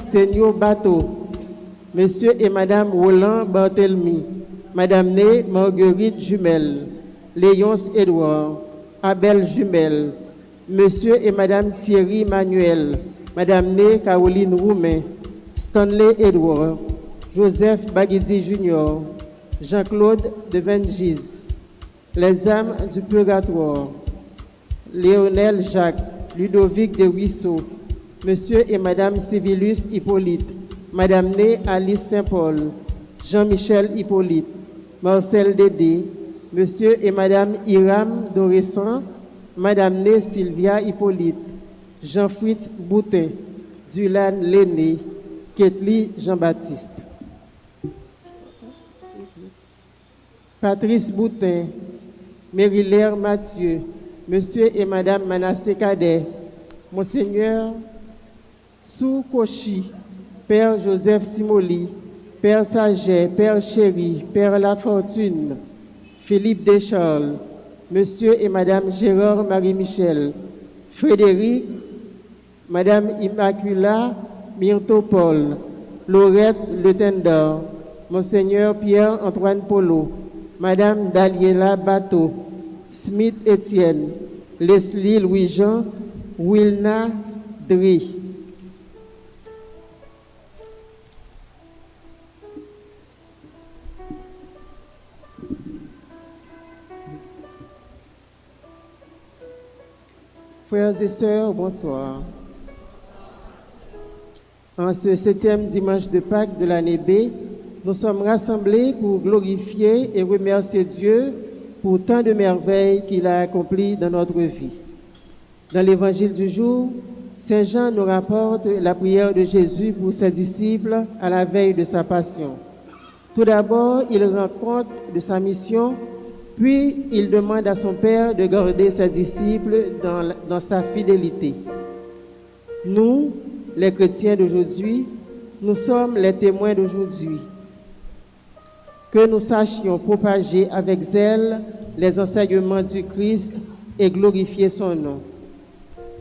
Stenio Bateau, Monsieur et Madame Roland Barthelmy, Madame Né Marguerite Jumel, Léonce Edouard, Abel Jumel, Monsieur et Madame Thierry Manuel, Madame Né Caroline Roumain, Stanley Edouard, Joseph Baguidi Junior, Jean-Claude Devengis, les âmes du purgatoire, Léonel Jacques, Ludovic de Ruisseau, Monsieur et Madame Civilus Hippolyte, Madame Né Alice Saint-Paul, Jean-Michel Hippolyte, Marcel Dédé, Monsieur et Madame Hiram Doressan, Madame Né Sylvia Hippolyte, Jean-Fritz Boutin, Dulan Lenné, Ketli Jean-Baptiste. Patrice Boutin, Mérilaire Mathieu, Monsieur et Madame Manassé Cadet, Monseigneur Sou Kochi, Père Joseph Simoli, Père Saget, Père Chéri, Père Lafortune, Philippe Descharles, Monsieur et Madame Gérard Marie-Michel, Frédéric, Madame Immacula Myrtopole, Laurette Le Tendor, Monseigneur Pierre-Antoine Polo, Madame Daliela Bateau, Smith Étienne, Leslie Louis-Jean, Wilna Dri. Frères et sœurs, bonsoir. En ce 7e dimanche de Pâques de l'année B, nous sommes rassemblés pour glorifier et remercier Dieu pour tant de merveilles qu'il a accomplies dans notre vie. Dans l'évangile du jour, Saint Jean nous rapporte la prière de Jésus pour ses disciples à la veille de sa passion. Tout d'abord, il rend compte de sa mission, puis il demande à son Père de garder ses disciples dans sa fidélité. Nous, les chrétiens d'aujourd'hui, nous sommes les témoins d'aujourd'hui. Que nous sachions propager avec zèle les enseignements du Christ et glorifier son nom.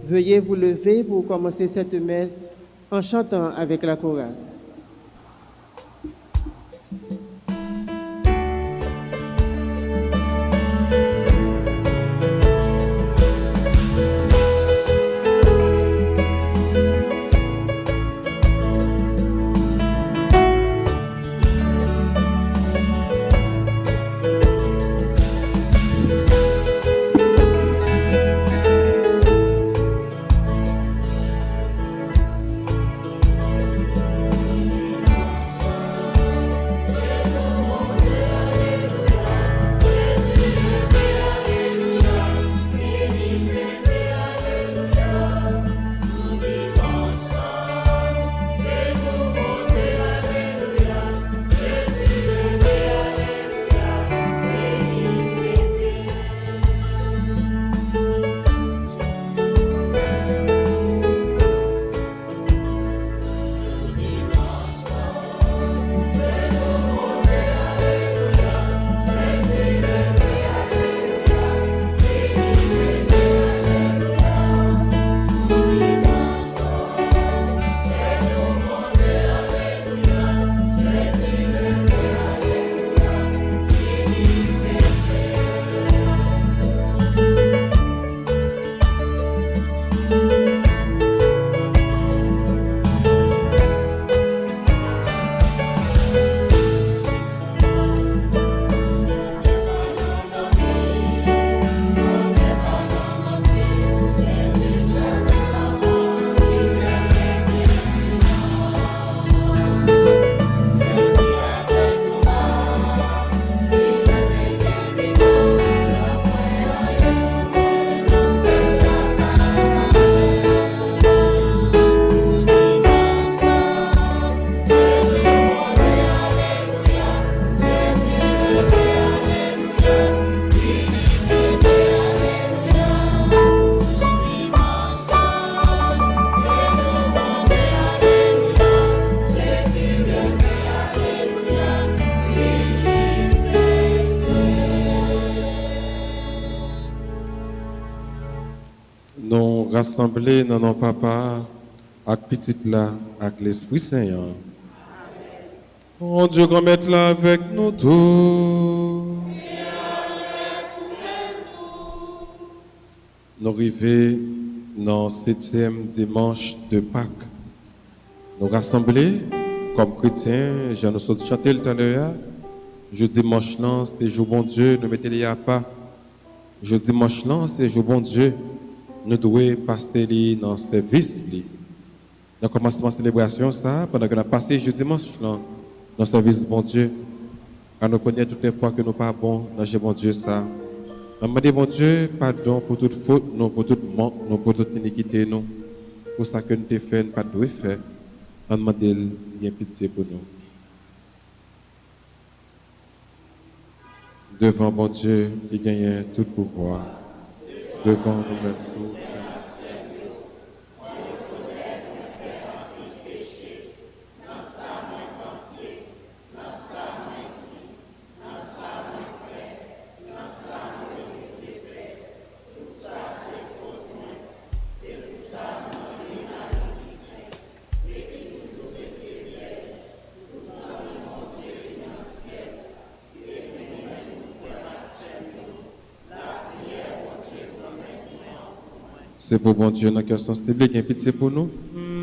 Veuillez vous lever pour commencer cette messe en chantant avec la chorale. Rassemblés dans nos papas avec petite là, avec l'Esprit Saint. Mon Dieu, qu'on mette là avec nous tous. Nous arrivons dans le 7e dimanche de Pâques. Nous rassemblés comme chrétiens, je nous sommes chanté le temps de l'heure. Je dimanche là, c'est jour bon Dieu, nous mettons les à pas. Je dimanche là, c'est jour bon Dieu, nous devons passer dans le service. Dans le commencement de la célébration, ça, pendant que nous avons passé jeudi dimanche là, dans le service bon Dieu, car nous connaissons toutes les fois que nous ne sommes pas bons dans le bon Dieu, ça. Nous demandons, bon Dieu, pardon pour toute faute, non pour toute manque, non pour toute iniquité, non. Pour ça que nous avons fait, nous pas de faire. Nous demandons, il y a pitié pour nous. Devant bon Dieu, il gagne tout pouvoir. Devant nous-mêmes, nous. C'est pour bon Dieu, notre cœur sensible, qui a pitié pour nous.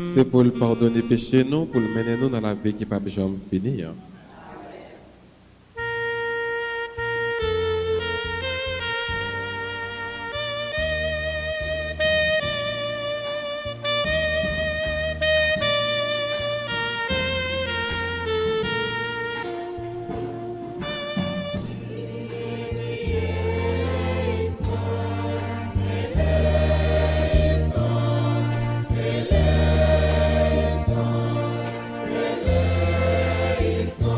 C'est pour le pardonner péché nous, pour le mener nous dans la vie qui n'est pas besoin de finir. Isso.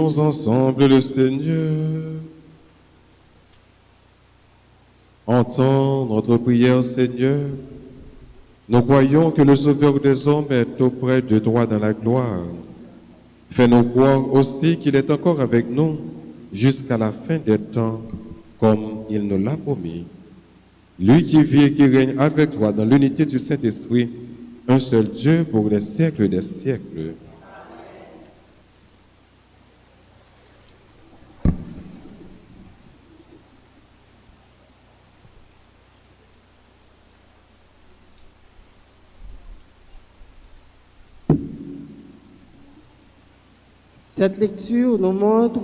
Prions ensemble le Seigneur. Entends notre prière, Seigneur. Nous croyons que le Sauveur des hommes est auprès de toi dans la gloire. Fais-nous croire aussi qu'il est encore avec nous jusqu'à la fin des temps, comme il nous l'a promis. Lui qui vit et qui règne avec toi dans l'unité du Saint-Esprit, un seul Dieu pour les siècles des siècles. Cette lecture nous montre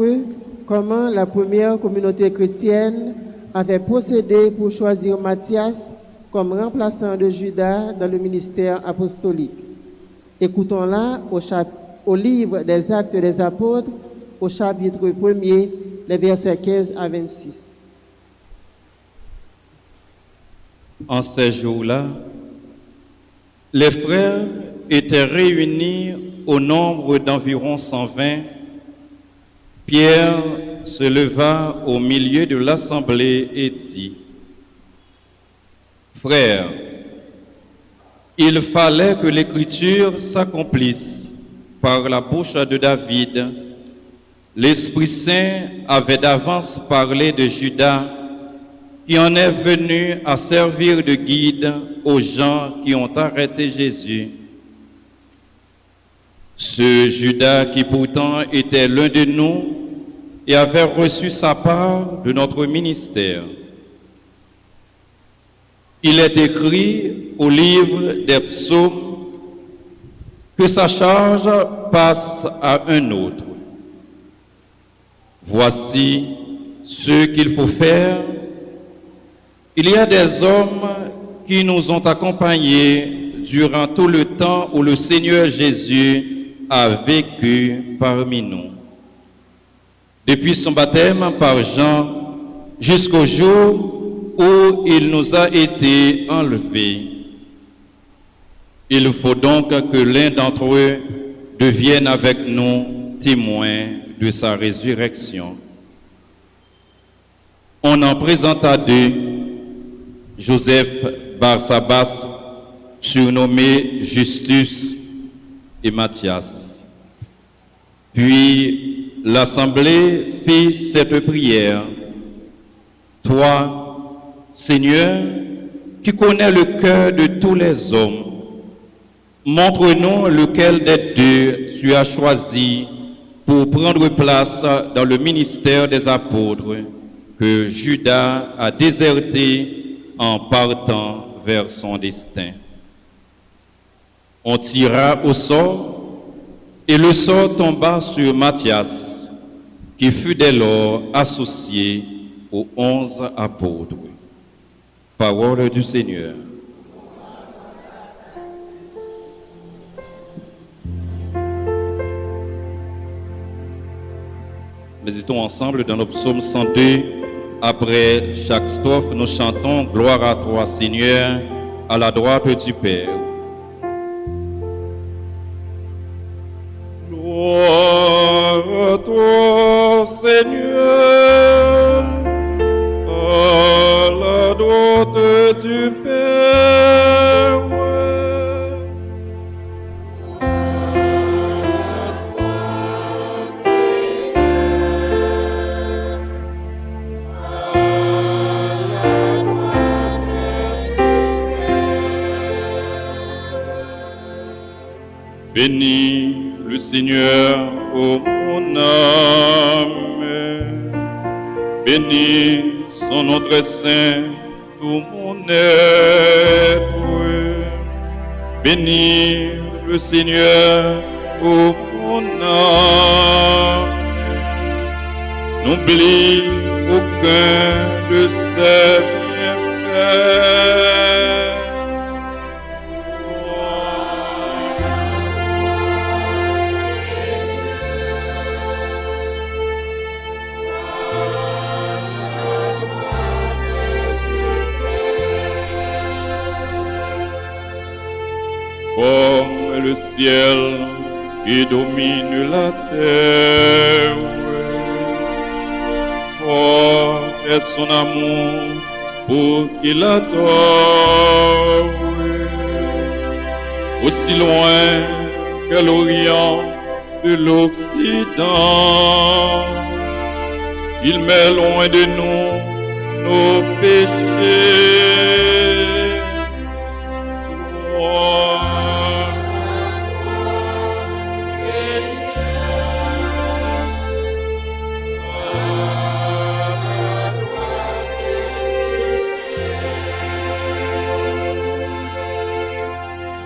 comment la première communauté chrétienne avait procédé pour choisir Matthias comme remplaçant de Judas dans le ministère apostolique. Écoutons-la au livre des Actes des Apôtres, au chapitre 1er, les versets 15 à 26. En ces jours-là, les frères étaient réunis au nombre d'environ 120. Pierre se leva au milieu de l'assemblée et dit: « Frères, il fallait que l'Écriture s'accomplisse par la bouche de David. L'Esprit Saint avait d'avance parlé de Judas, qui en est venu à servir de guide aux gens qui ont arrêté Jésus. Ce Judas qui pourtant était l'un de nous et avait reçu sa part de notre ministère. Il est écrit au livre des psaumes que sa charge passe à un autre. Voici ce qu'il faut faire. Il y a des hommes qui nous ont accompagnés durant tout le temps où le Seigneur Jésus a vécu parmi nous. Depuis son baptême par Jean jusqu'au jour où il nous a été enlevé. Il faut donc que l'un d'entre eux devienne avec nous témoin de sa résurrection. On en présenta deux, Joseph Barsabas, surnommé Justus, et Matthias. Puis l'assemblée fit cette prière: Toi, Seigneur, qui connais le cœur de tous les hommes, montre-nous lequel des deux tu as choisi pour prendre place dans le ministère des apôtres que Judas a déserté en partant vers son destin. On tira au sort, et le sort tomba sur Matthias, qui fut dès lors associé aux 11 apôtres. Parole du Seigneur. Méditons ensemble dans le psaume 102. Après chaque strophe, nous chantons « Gloire à toi, Seigneur, à la droite du Père ». Gloire à toi, Seigneur, à la droite du Père. Bénis le Seigneur, ô mon âme, bénis son nom très saint, tout mon être. Bénis le Seigneur, ô mon âme, n'oublie aucun de ses bienfaits. Comme le ciel qui domine la terre. Fort est son amour pour qu'il adore. Aussi loin que l'Orient de l'Occident, il met loin de nous nos péchés. Gloire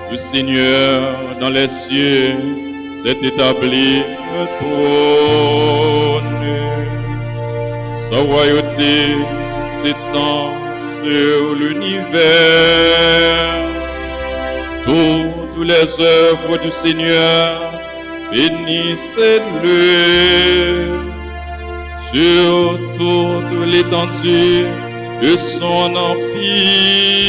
le Seigneur dans les cieux s'est établi un trône. Sa royauté s'étend sur l'univers. Toutes les œuvres du Seigneur, bénissez-le sur toute l'étendue de son empire.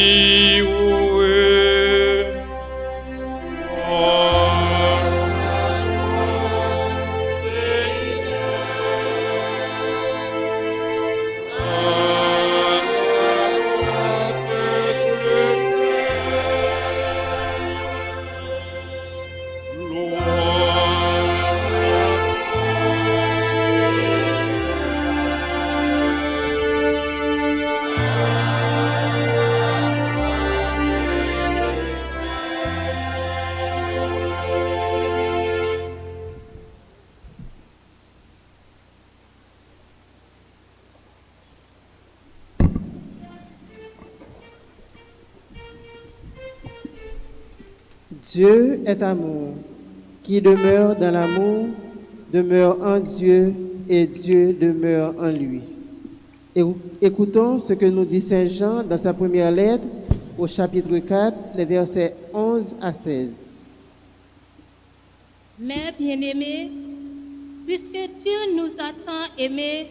Dieu est amour. Qui demeure dans l'amour demeure en Dieu et Dieu demeure en lui. Écoutons ce que nous dit Saint Jean dans sa première lettre au chapitre 4, les versets 11 à 16. Mais bien-aimés, puisque Dieu nous a tant aimés,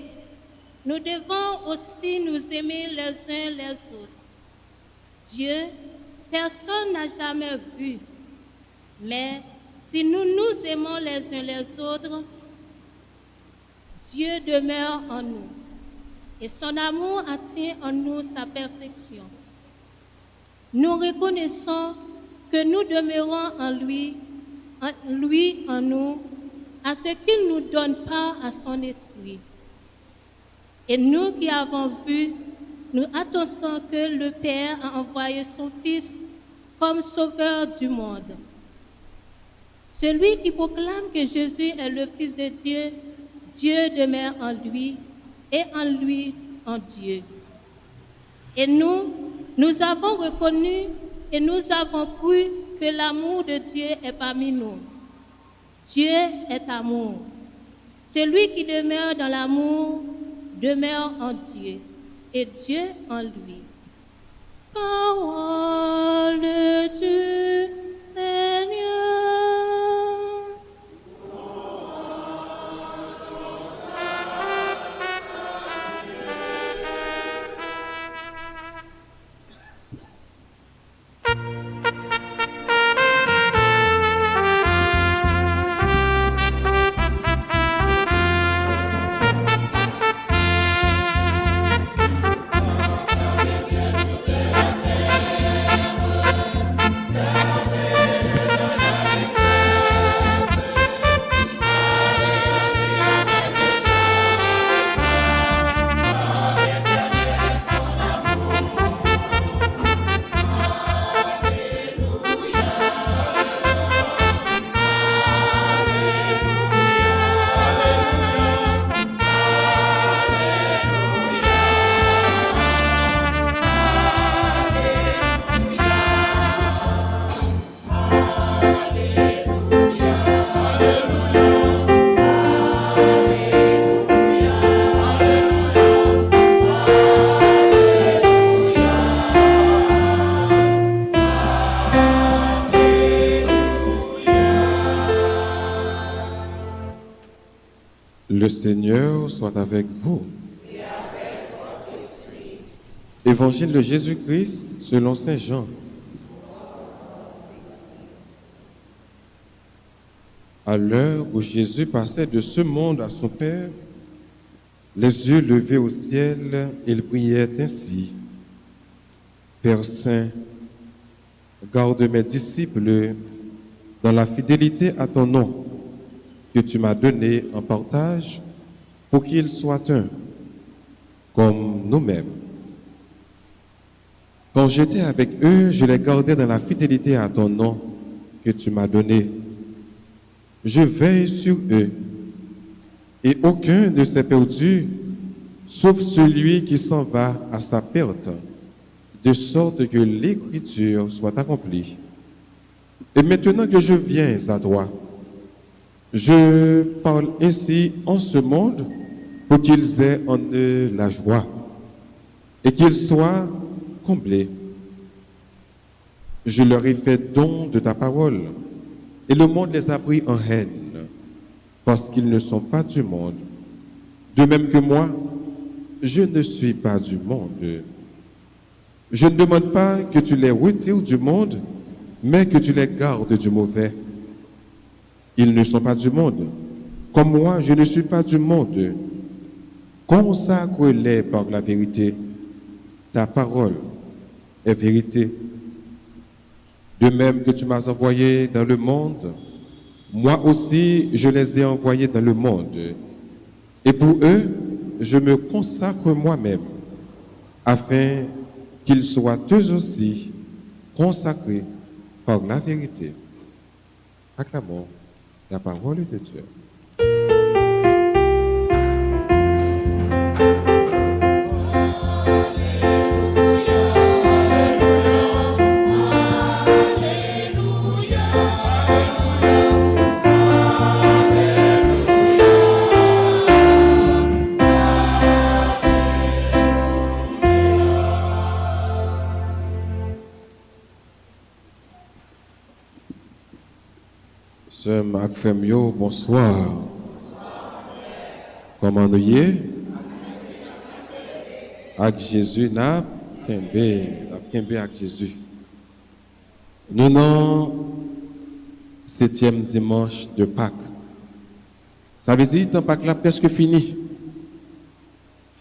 nous devons aussi nous aimer les uns les autres. Dieu, personne n'a jamais vu. Mais si nous nous aimons les uns les autres, Dieu demeure en nous et son amour attire en nous sa perfection. Nous reconnaissons que nous demeurons en lui en nous, à ce qu'il nous donne part à son esprit. Et nous qui avons vu, nous attestons que le Père a envoyé son Fils comme sauveur du monde. Celui qui proclame que Jésus est le Fils de Dieu, Dieu demeure en lui et en lui en Dieu. Et nous avons reconnu et nous avons cru que l'amour de Dieu est parmi nous. Dieu est amour. Celui qui demeure dans l'amour demeure en Dieu et Dieu en lui. Parole du Seigneur. Le Seigneur soit avec vous. Évangile de Jésus-Christ selon Saint Jean. À l'heure où Jésus passait de ce monde à son Père, les yeux levés au ciel, il priait ainsi. Père Saint, garde mes disciples dans la fidélité à ton nom que tu m'as donné en partage pour qu'ils soient un, comme nous-mêmes. Quand j'étais avec eux, je les gardais dans la fidélité à ton nom que tu m'as donné. Je veille sur eux, et aucun ne s'est perdu, sauf celui qui s'en va à sa perte, de sorte que l'Écriture soit accomplie. Et maintenant que je viens à toi, je parle ainsi en ce monde pour qu'ils aient en eux la joie et qu'ils soient comblés. Je leur ai fait don de ta parole et le monde les a pris en haine parce qu'ils ne sont pas du monde. De même que moi, je ne suis pas du monde. Je ne demande pas que tu les retires du monde, mais que tu les gardes du mauvais. Ils ne sont pas du monde. Comme moi, je ne suis pas du monde. Consacre-les par la vérité. Ta parole est vérité. De même que tu m'as envoyé dans le monde, moi aussi, je les ai envoyés dans le monde. Et pour eux, je me consacre moi-même, afin qu'ils soient eux aussi consacrés par la vérité. Acclamons la parole de Dieu. Sœur Marc Femio, bonsoir. Comment nous y est? Avec Jésus, n'a kembe avec Jésus. Nous non 7e dimanche de Pâques. Ça veut dire que Pâques là presque fini.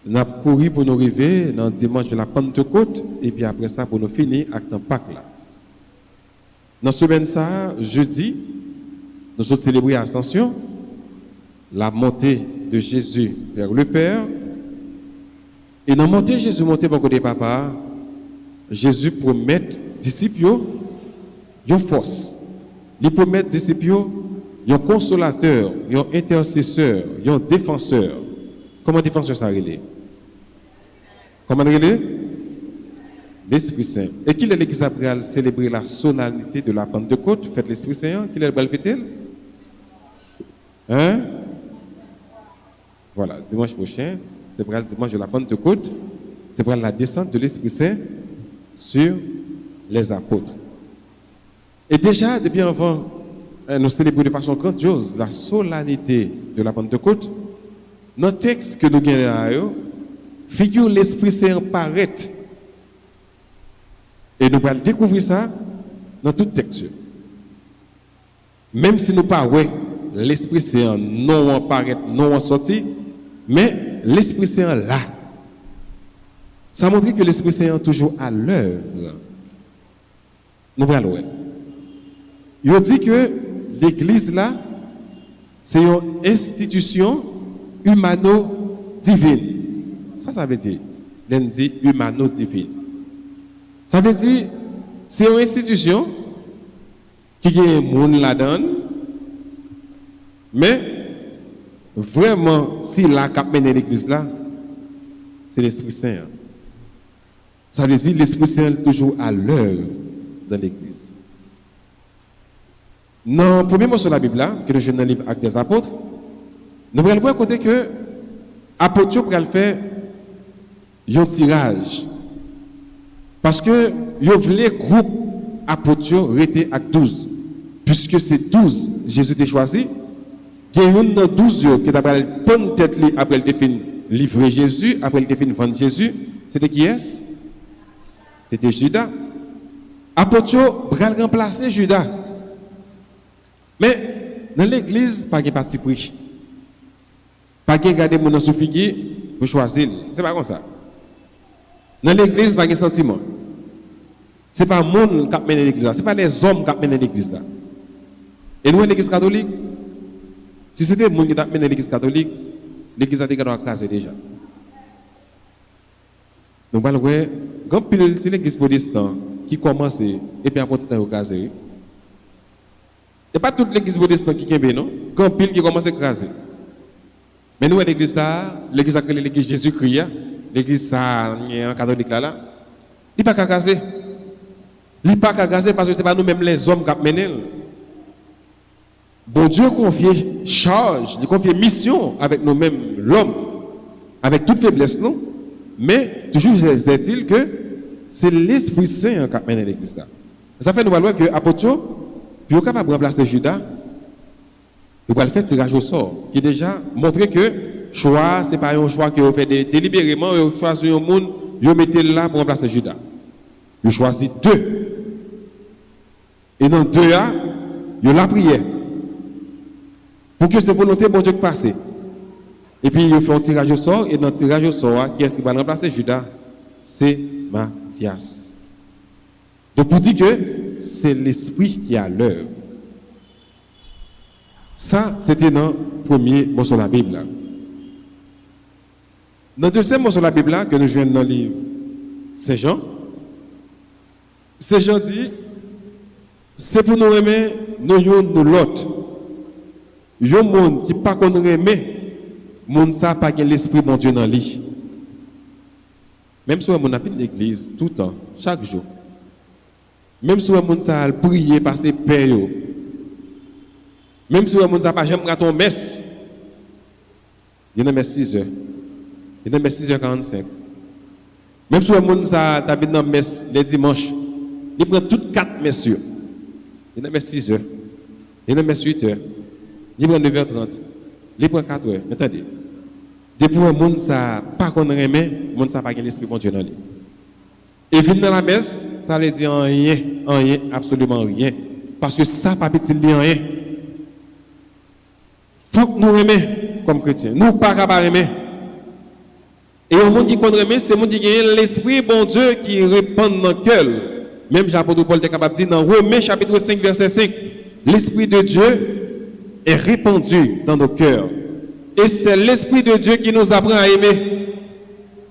Nous avons couru pour nous arriver dans le dimanche de la Pentecôte et puis après ça pour nous finir avec le Pâques là. Dans ce semaine ça, jeudi, nous avons célébré l'Ascension, la montée de Jésus vers le Père. Et dans la montée, Jésus monté par côté papa, Jésus promet aux disciples une force. Il promet aux disciples un consolateur, un intercesseur, un défenseur. Comment défenseur ça relève? Comment relève? L'Esprit Saint. Et qui est l'Église après célébrer la solennité de la Pentecôte? Faites l'Esprit Saint. Qui est le fête? Hein? Voilà, dimanche prochain, c'est pour le dimanche de la Pentecôte, c'est pour la descente de l'Esprit Saint sur les apôtres. Et déjà, depuis avant, nous célébrons de façon grandiose la solennité de la Pentecôte. Notre texte que nous avons là, figure l'Esprit Saint paraître. Et nous allons découvrir ça dans tout texte. Même si nous ne parlons pas, l'Esprit Saint non apparaît, non sorti, mais l'Esprit Saint là. Ça montre que l'Esprit Saint est toujours à l'œuvre. Nous allons. Il dit que l'Église là, c'est une institution humano-divine. Ça veut dire, on dit humano-divine. Ça veut dire, c'est une institution qui a un monde là-dedans, mais vraiment, si la cap mène l'église là, c'est l'Esprit Saint. Ça veut dire l'Esprit Saint est toujours à l'œuvre dans l'église. Dans le premier mot sur la Bible là, que nous avons dans le livre Actes des Apôtres, nous allons voir côté que l'apôtre va faire un tirage. Parce que vous voulez groupe apôtres rester à 12. Puisque c'est 12, Jésus t'a choisi. Il y a une dans 12 qui a bonne tête après le défini livrer Jésus, après le défini vendre Jésus. C'était qui est-ce? C'était Judas. Apôtre va remplacer Judas. Mais dans l'église, pas de parti pris. Pas de garder mon sous figuier pour choisir. C'est pas comme ça. Dans l'église, pas de sentiment. C'est pas le monde qui mène l'église. C'est pas les hommes qui mènent l'église. Et nous, l'église catholique, si c'était le monde qui mène l'église catholique, l'église a déjà casé déjà. Donc, quand pile l'église protestante qui commence et puis après temps au casé. Et pas toute l'église protestante qui est non, quand pile qui commence à craser. Mais nous l'église a créé l'église Jésus-Christ, l'église catholique là, il pas qu'à caser. Il pas qu'à caser parce que c'est pas nous-mêmes les hommes qui menent. Bon Dieu confie charge, il confie mission avec nous-mêmes l'homme avec toute faiblesse non. Mais toujours est-il que c'est l'Esprit Saint qui mène l'église là. Ça fait nous voir que apôtre puis capable de remplacer Judas, il va le faire tirage au sort qui déjà montré que choix c'est pas un choix que vous faites délibérément, vous choisissez un monde, vous mettez là pour remplacer Judas. Vous choisissez deux. Et dans deux là, vous la prière. Pour que cette volonté bon Dieu passe. Et puis il fait un tirage au sort et dans le tirage au sort, qui est-ce qui va remplacer Judas? C'est Matthias. Donc pour dire que c'est l'esprit qui a l'œuvre. Ça, c'était dans le premier mot sur la Bible. Dans le deuxième mot sur la Bible que nous jouons dans le livre Saint Jean dit, c'est pour nous aimer, nous l'autre. Il y a un monde qui ne pas qu'on aimer, monde ça pas l'esprit de Dieu dans lui. Même si on a fait l'église tout le temps, chaque jour. Même si on a prié, passer père. Même si on a pas jamais raté messe. Il y a une messe 6 heures. Il y a une messe 6h45. Même si on a habité dans messe les dimanches, il prend toutes 4 messes. Il y a une messe 6 heures. Il y a une messe 8 heures. Il prend 9h30. Il prend 4 heures. Attendez. Depuis un monde ça pas qu'on remet, monde ça pas l'esprit bon Dieu dans lui. Et venir dans la messe, ça veut dire rien, absolument rien, parce que ça pas petit rien. Faut que nous remet comme chrétiens. Nous pas capable remet. Et au monde qui qu'on remet, c'est monde qui a l'esprit bon Dieu qui répand dans le cœur. Même Jean-Paul Paul est capable de dire dans Romains chapitre 5 verset 5, l'esprit de Dieu est répandu dans nos cœurs. Et c'est l'Esprit de Dieu qui nous apprend à aimer.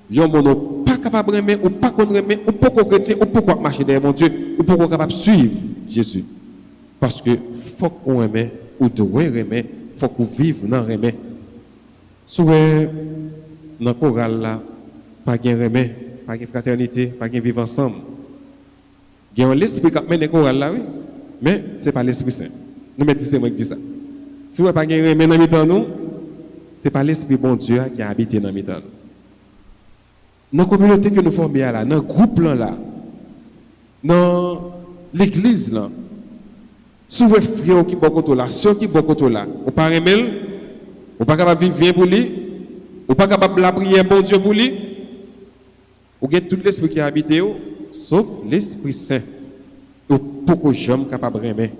Yon mon pas capable d'aimer, ou pas qu'on aimer, ou pas qu'on chrétien, ou pourquoi marcher derrière mon Dieu, ou pourquoi capable de suivre Jésus. Parce que faut qu'on aime, ou doit aimer, faut qu'on vive dans aimer. Souhait dans le choral là, pas de aimer, pas de fraternité, pas de vivre ensemble. Il y a l'esprit qui mène le choral là, oui, mais ce n'est pas l'Esprit Saint. Nous mettons c'est moi qui dis ça. Si vous n'avez pas de aimer dans le nous, ce n'est pas l'Esprit bon Dieu qui a habité dans nos temps. Dans la communauté que nous formons là, dans le groupe là, dans l'église là, si vous frère qui beaucoup là, ceux qui beaucoup là, vous pas aimer, vous pas capable vivre bien pour lui, vous pas capable la prière bon Dieu pour lui, vous avez tout l'esprit qui a habité, sauf l'Esprit Saint. Vous beaucoup jamais capable de aimer.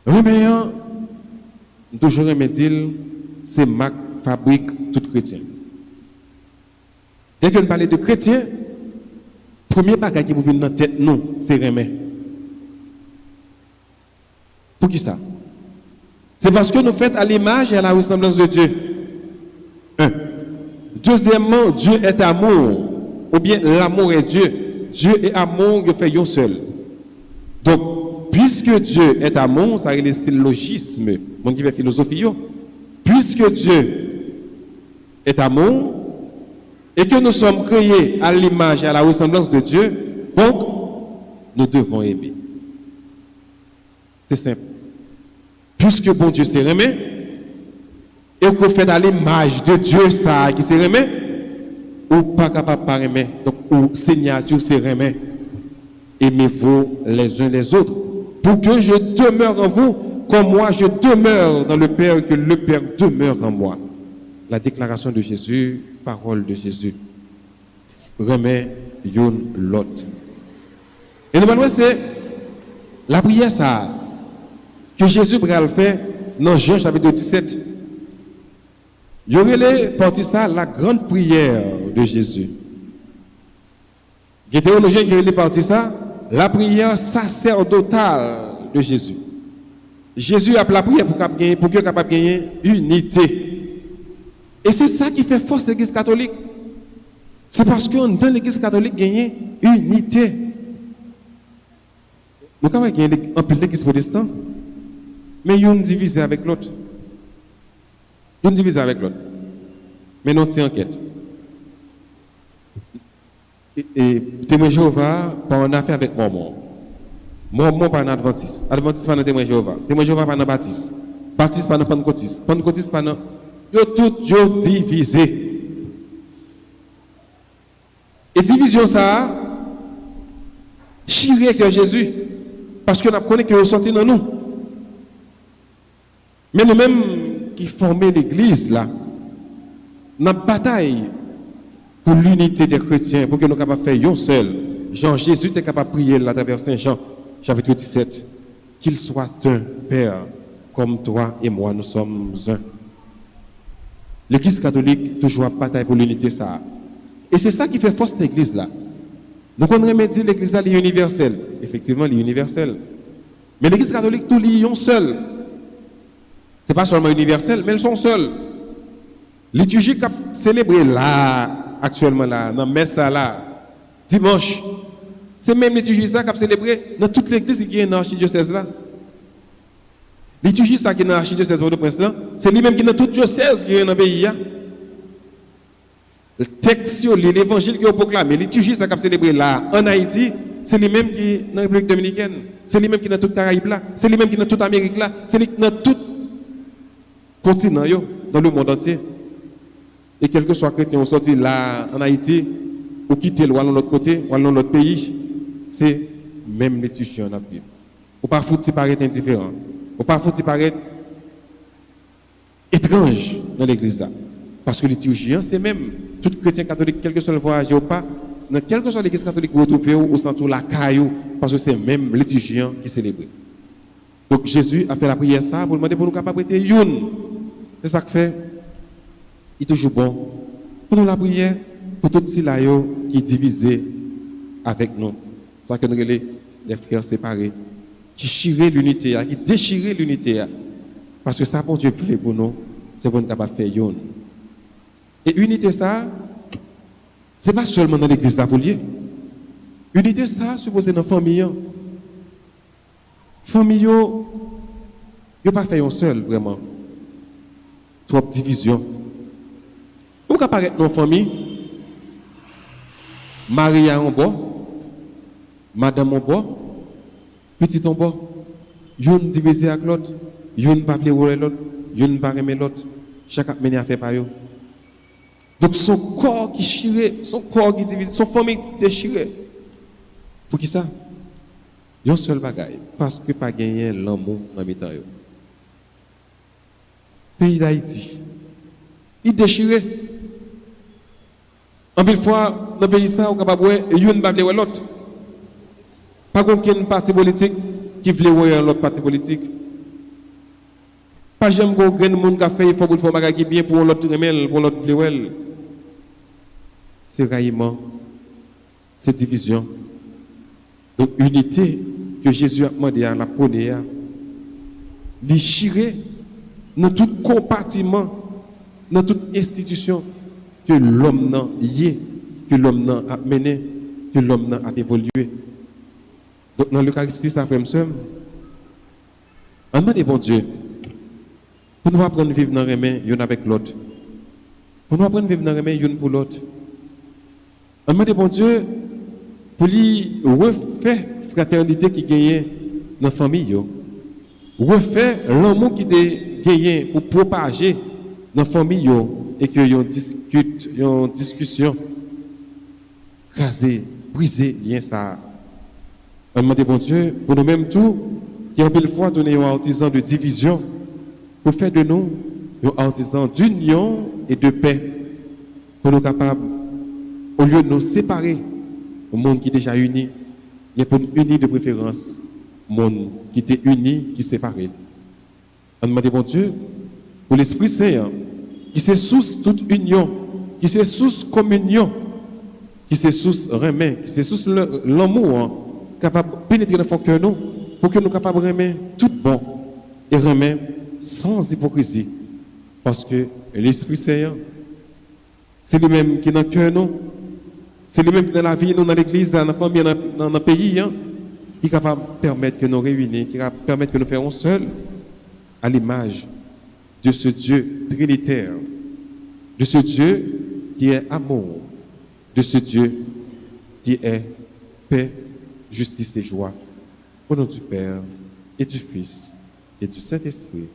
Reméant, toujours aimer dire, c'est Marc fabrique tout chrétien. Dès que nous parlons de chrétiens, le premier bagage qui vous vient dans la tête, non, c'est remet. Pour qui ça? C'est parce que nous faisons à l'image et à la ressemblance de Dieu. Un. Deuxièmement, Dieu est amour. Ou bien l'amour est Dieu. Dieu est amour, il fait un seul. Donc, puisque Dieu est amour, ça c'est le logisme. Mon qui fait philosophie. Puisque Dieu est amour, et que nous sommes créés à l'image et à la ressemblance de Dieu, donc nous devons aimer. C'est simple. Puisque bon Dieu s'est aimé, et qu'on fait à l'image de Dieu ça qui s'est aimé, ou pas capable de aimer, donc ou Seigneur Dieu s'est aimé, aimez-vous les uns les autres, pour que je demeure en vous, comme moi je demeure dans le Père, que le Père demeure en moi. La déclaration de Jésus, parole de Jésus. Remet yon l'autre. Et normalement, c'est la prière, ça. que Jésus va le faire dans Jean chapitre 17. Il y aurait les parties ça la grande prière de Jésus. Les théologiens qui ont les parties ça la prière sacerdotale de Jésus. Jésus a la prière pour qu'il capable de gagner unité. Et c'est ça qui fait force de l'Église catholique. C'est parce qu'on dans l'Église catholique gagner unité. Nous avons gagné un peu l'Église protestante, mais ils ont divisé avec l'autre. Ils ont divisé avec l'autre. Mais nous sommes en enquête. Et témoin Jéhovah, pas en affaire avec Mormon. Mormon pas en Adventiste. Adventiste pas dans témoin Jéhovah. Témoin Jéhovah pas dans Baptiste. Baptiste pas dans Pentecôtiste. Pentecôtiste pas dans. Ils ont tout divisé. Et division ça, chiré que Jésus. Parce que nous connaissons que nous sortis dans nous. Mais nous-mêmes qui formons l'église là, notre bataille pour l'unité des chrétiens, pour que nous soyons capables de faire un seul. Jean Jésus était capable de prier à travers Saint Jean, chapitre 17, qu'il soit un Père, comme toi et moi, nous sommes un. L'église catholique toujours a bataille pour l'unité ça. Et c'est ça qui fait force de l'église là. Donc on remédie l'église là, elle est universelle. Effectivement, elle est universelle. Mais l'église catholique, tout lions seul. Ce n'est pas seulement universel, mais elles sont seules. Liturgie qu'a célébré là, actuellement là, dans messe là, dimanche. C'est même liturgie ça qu'a célébré dans toute l'église qui est dans l'archidiocèse là. Liturgie ça qui est dans l'archidiocèse de Prince là, c'est lui-même qui est dans toute diocèse qui est dans le pays là. Le texte, l'évangile qui est proclamé, liturgie ça qu'a célébré là, en Haïti, c'est lui-même qui est dans la République dominicaine. C'est lui-même qui est dans toute Caraïbes là. C'est lui-même qui est dans toute Amérique là. C'est lui qui est dans tout continent, dans le monde entier. Et quel que soit chrétien, on sortit là en Haïti, ou quitter ou aller de l'autre côté, ou aller dans l'autre pays, c'est même liturgie en Afrique. Ou pas foutre si paraître indifférent. Ou pas foutre si paraître étrange dans l'église là. Parce que liturgie, c'est même tout chrétien catholique, quel que soit le voyage ou pas, dans quelle que soit l'église catholique, vous retrouvez au centre la caillou, parce que c'est même liturgie qui célèbre. Donc Jésus a fait la prière ça pour demander pour nous capables de prêter une. C'est ça que fait. Il est toujours bon pour nous la prière, pour tout ceux qui est divisé avec nous. C'est ça que nous les frères séparés, qui chirent l'unité, qui déchirent l'unité. Parce que ça, pour Dieu plaît pour nous, c'est pour nous capables de faire une. Et unité ça, ce n'est pas seulement dans l'église d'Apollier. Unité ça, supposé dans la famille. Famille, il n'y a pas fait un seul, vraiment. Trop de division. Où apparaît dans la famille? Maria en bas, madame en bas, petit en bas. Yon divisé avec l'autre, yon pas vouloir l'autre, yon pas aimer l'autre. Chacun mené à faire par eux. Donc son corps qui chire, son corps qui divise, son famille déchirée. Pour qui ça? Il y a un seul bagaille, parce que pas gagner l'amour dans le temps. Pays d'Haïti, il déchiré. En mille fois, dans le pays, ça, on est capable de voir, et il ne va pas l'autre. Pas aucun parti politique qui veut voir l'autre parti politique. Pas jamais qu'un monde qui a fait, il faut que faire bagaille qui bien pour l'autre remel, pour l'autre vouloir. C'est raillement, c'est division. Donc, unité que Jésus a demandé à la prôner, déchirer dans tout compartiment, dans toute institution que l'homme n'a lié, que l'homme a mené, que l'homme a évolué. Donc, dans l'Eucharistie, ça fait seul. On demande bon Dieu, pour nous apprendre à vivre dans les mains, l'un avec l'autre. Pour nous apprendre à vivre dans les mains, l'un pour l'autre. On demande bon Dieu, pour lui refaire fraternité qui gagne dans la famille, refaire l'amour qui gagne pour propager dans la famille et que yon discute, yon discussion, craser, briser lien ça. On demande bon Dieu pour nous-mêmes tout, qui en belle fois donner un artisan de division, pour faire de nous un artisan d'union et de paix, pour nous capables, au lieu de nous séparer, au monde qui est déjà uni, mais pour nous unir de préférence, monde qui était uni, qui séparé. On demande bon Dieu pour l'Esprit Saint, hein, qui c'est source toute union, qui c'est source communion, qui c'est source remet, qui c'est source l'amour, hein, capable de pénétrer dans notre cœur, nous, pour que nous capables de remettre tout bon et remettre sans hypocrisie. Parce que l'Esprit Saint, c'est lui-même qui est dans le cœur, nous. C'est lui-même qui est dans la vie, nous, dans l'église, dans la famille, dans le pays, hein, qui est capable de permettre que nous réunir, qui est capable de permettre que nous fassions seul à l'image de ce Dieu trinitaire, de ce Dieu qui est amour, de ce Dieu qui est paix, justice et joie. Au nom du Père et du Fils et du Saint-Esprit.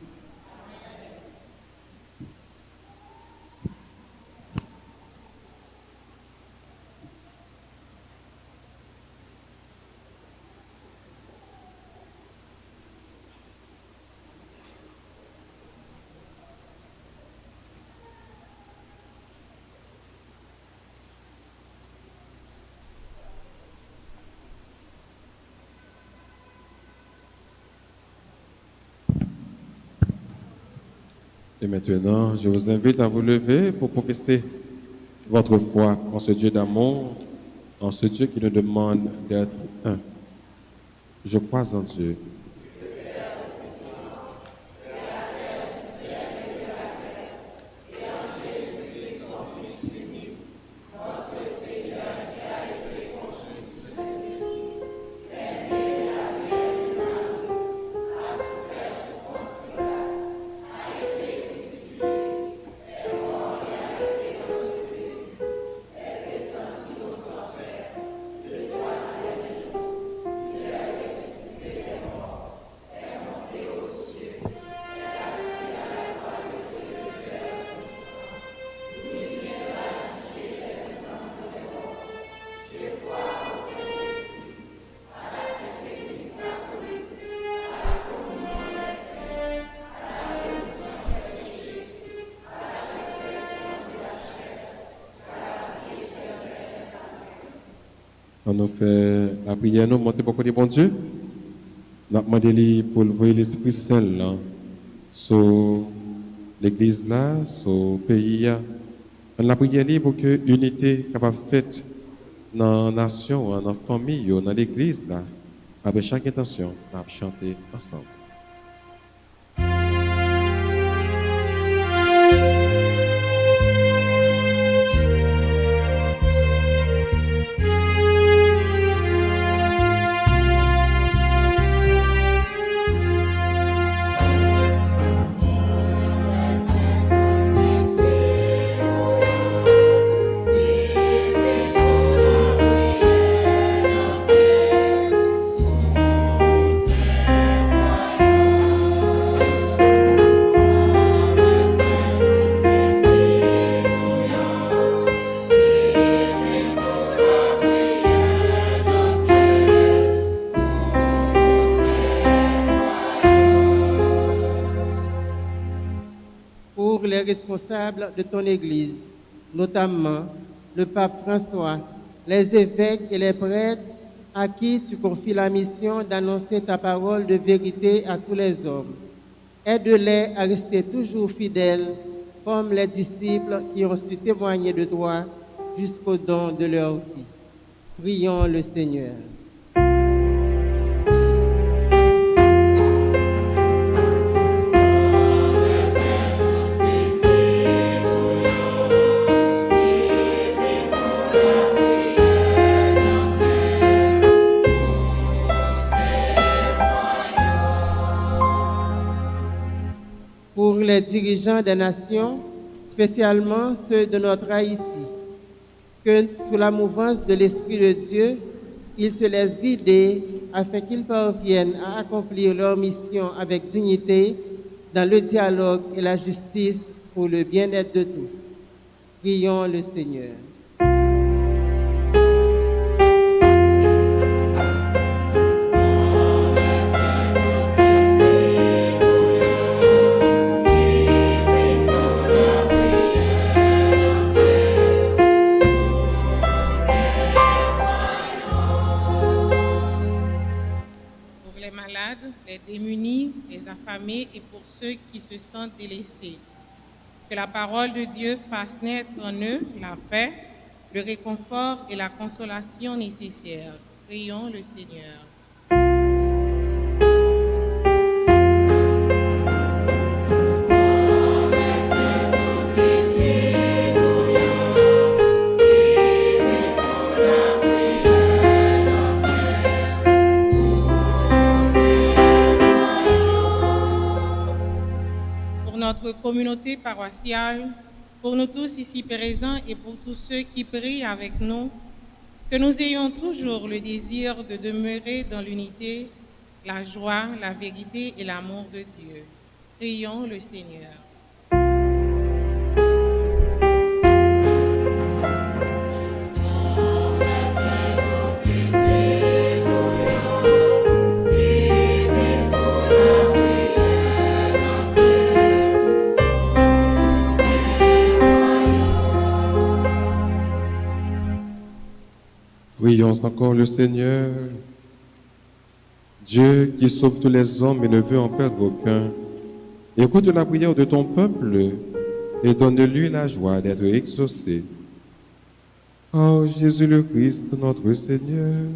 Et maintenant, je vous invite à vous lever pour professer votre foi en ce Dieu d'amour, en ce Dieu qui nous demande d'être un. Je crois en Dieu. On nous fait la prière, nous montons beaucoup de bon Dieu. Nous demandons pour le l'Esprit Saint là, sur l'église là, sur le pays là. On a prié pour que l'unité capable faite dans la nation, dans la famille, dans l'église là, avec chaque intention, on a chanté ensemble. Responsables de ton Église, notamment le pape François, les évêques et les prêtres à qui tu confies la mission d'annoncer ta parole de vérité à tous les hommes. Aide-les à rester toujours fidèles comme les disciples qui ont su témoigner de toi jusqu'au don de leur vie. Prions le Seigneur. Pour les dirigeants des nations, spécialement ceux de notre Haïti, que sous la mouvance de l'Esprit de Dieu, ils se laissent guider afin qu'ils parviennent à accomplir leur mission avec dignité dans le dialogue et la justice pour le bien-être de tous. Prions le Seigneur. malades, les démunis, les affamés et pour ceux qui se sentent délaissés. Que la parole de Dieu fasse naître en eux la paix, le réconfort et la consolation nécessaires. Prions le Seigneur. Notre communauté paroissiale, pour nous tous ici présents et pour tous ceux qui prient avec nous, que nous ayons toujours le désir de demeurer dans l'unité, la joie, la vérité et l'amour de Dieu. Prions le Seigneur. Prions encore le Seigneur. Dieu qui sauve tous les hommes et ne veut en perdre aucun, écoute la prière de ton peuple et donne-lui la joie d'être exaucé. Oh Jésus le Christ, notre Seigneur.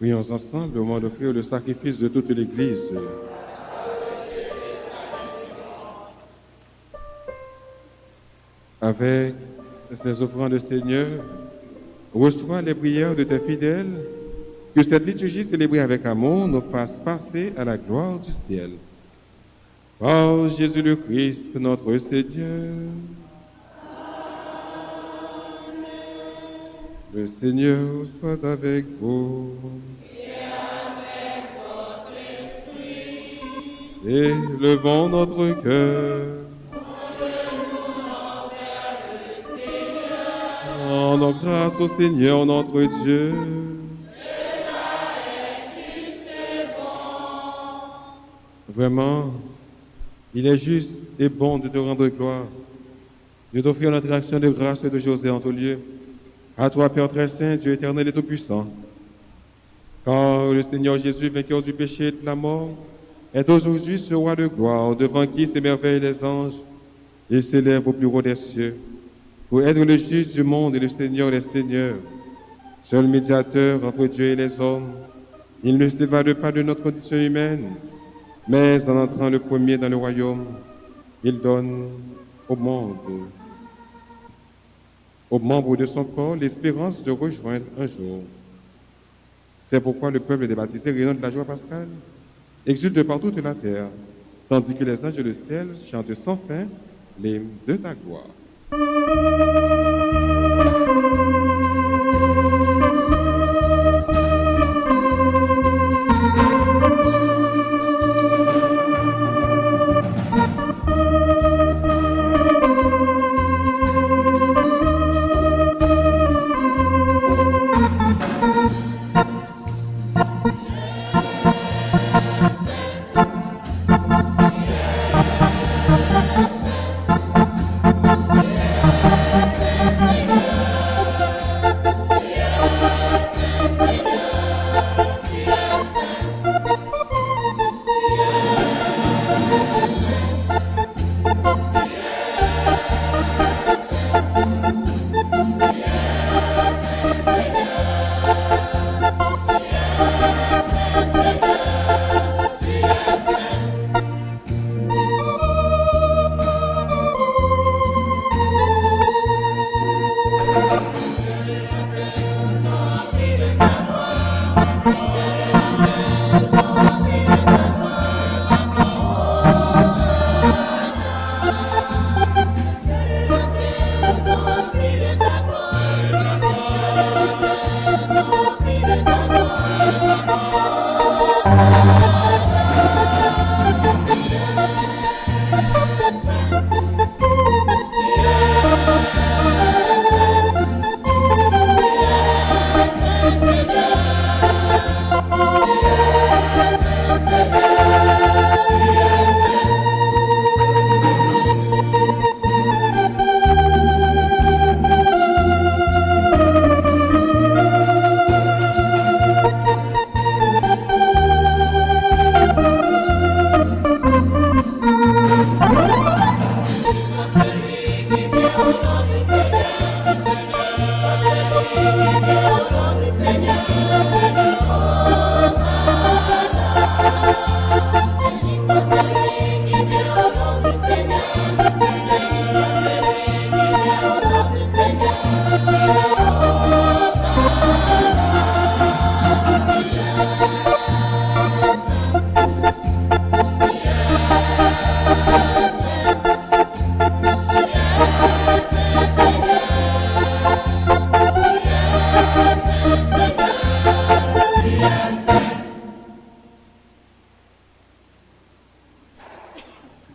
Prions ensemble au moment d'offrir le sacrifice de toute l'Église. Avec ces offrandes, Seigneur, reçois les prières de tes fidèles, que cette liturgie célébrée avec amour nous fasse passer à la gloire du ciel. Par Jésus le Christ, notre Seigneur. Le Seigneur soit avec vous. Et levons notre cœur. Rendons grâce au Seigneur notre Dieu. Vraiment, il est juste et bon de te rendre gloire, de t'offrir notre action de grâce et de José en tout lieu. À toi, Père très saint, Dieu éternel et tout-puissant. Car le Seigneur Jésus, vainqueur du péché et de la mort, est aujourd'hui ce roi de gloire, devant qui s'émerveillent les anges. Il s'élève au plus haut des cieux, pour être le juge du monde et le Seigneur des seigneurs. Seul médiateur entre Dieu et les hommes, il ne s'évade pas de notre condition humaine, mais en entrant le premier dans le royaume, il donne au monde, aux membres de son corps, l'espérance de rejoindre un jour. C'est pourquoi le peuple des baptisés rayonne de la joie pascale, exulte de partout de la terre, tandis que les anges du ciel chantent sans fin l'hymne de ta gloire.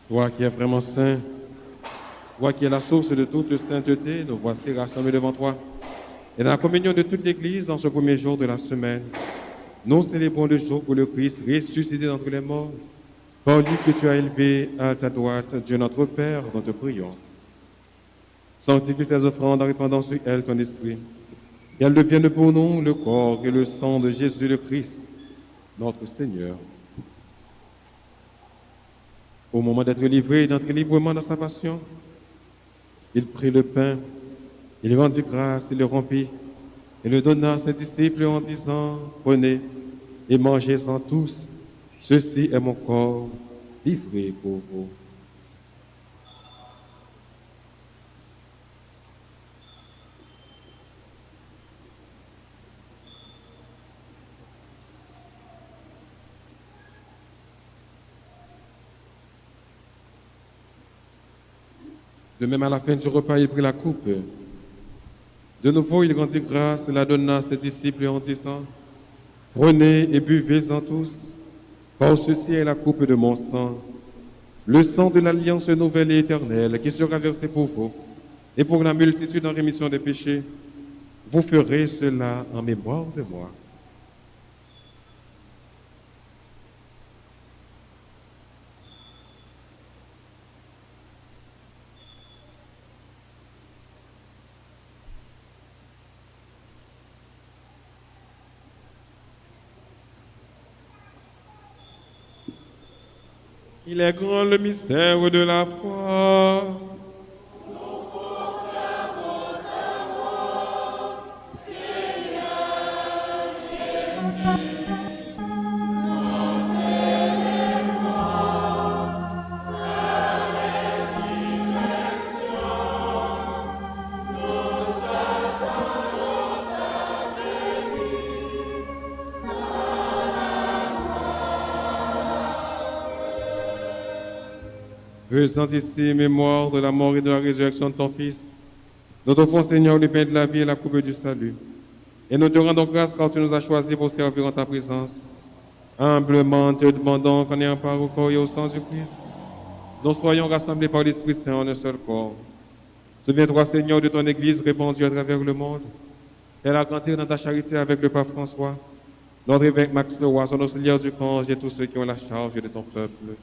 Toi qui es vraiment saint, toi qui es la source de toute sainteté, nous voici rassemblés devant toi. Et dans la communion de toute l'Église, en ce premier jour de la semaine, nous célébrons le jour où le Christ ressuscité d'entre les morts, par lui que tu as élevé à ta droite, Dieu notre Père, nous te prions. Sanctifie ces offrandes en répandant sur elles ton esprit, qu'elles deviennent pour nous le corps et le sang de Jésus le Christ, notre Seigneur. Au moment d'être livré et d'entrer librement dans sa passion, il prit le pain, il rendit grâce, il le rompit, et le donna à ses disciples en disant, « Prenez et mangez-en tous, ceci est mon corps livré pour vous. » De même, à la fin du repas, il prit la coupe. De nouveau, il rendit grâce et la donna à ses disciples en disant, prenez et buvez-en tous, car ceci est la coupe de mon sang, le sang de l'alliance nouvelle et éternelle qui sera versé pour vous et pour la multitude en rémission des péchés. Vous ferez cela en mémoire de moi. Il est grand le mystère de la foi. Faisant ici mémoire de la mort et de la résurrection de ton Fils, nous t'offrons, Seigneur, le pain de la vie et la coupe du salut. Et nous te rendons grâce car tu nous as choisis pour servir en ta présence. Humblement, te demandons qu'en ayant part au corps et au sang du Christ, nous soyons rassemblés par l'Esprit Saint en un seul corps. Souviens-toi, Seigneur, de ton Église répandue à travers le monde. Fais-la grandir dans ta charité avec le pape François, notre évêque Max Leroy, son auxiliaire du camp et tous ceux qui ont la charge de ton peuple.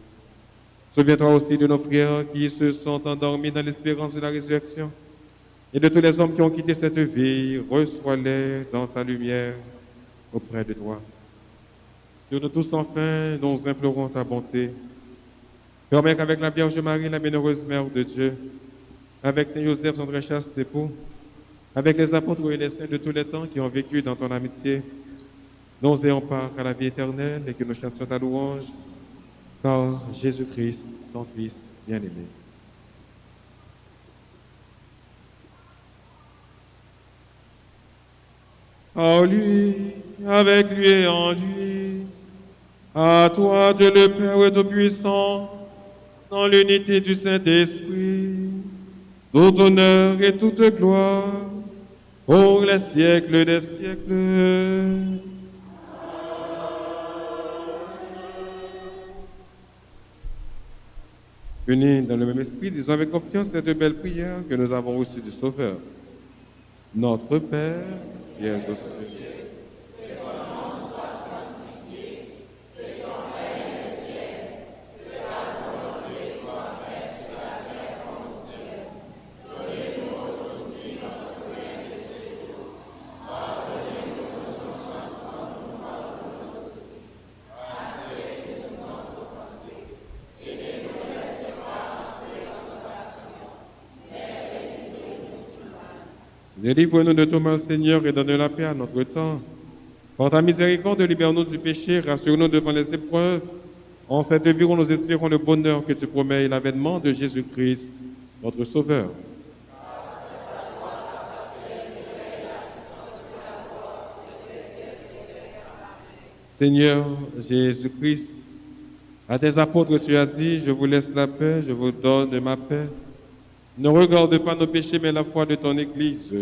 Souviens-toi aussi de nos frères qui se sont endormis dans l'espérance de la résurrection et de tous les hommes qui ont quitté cette vie. Reçois-les dans ta lumière auprès de toi. Sur nous tous, enfin, nous implorons ta bonté. Permets qu'avec la Vierge Marie, la bienheureuse Mère de Dieu, avec Saint Joseph, son très chaste époux, avec les apôtres et les saints de tous les temps qui ont vécu dans ton amitié, nous ayons part à la vie éternelle et que nous chantions ta louange par Jésus-Christ, ton Fils bien-aimé. En lui, avec lui et en lui, à toi, Dieu le Père Tout-Puissant, dans l'unité du Saint-Esprit, tout honneur et toute gloire, pour les siècles des siècles. Unis dans le même esprit, disons avec confiance cette belle prière que nous avons reçue du Sauveur. Notre Père, qui es aux cieux, délivre-nous de tout mal, Seigneur, et donne la paix à notre temps. Par ta miséricorde, libère-nous du péché, rassure-nous devant les épreuves. En cette vie où nous espérons le bonheur que tu promets et l'avènement de Jésus-Christ, notre Sauveur. Seigneur Jésus-Christ, à tes apôtres tu as dit, je vous laisse la paix, je vous donne ma paix. Ne regarde pas nos péchés, mais la foi de ton Église.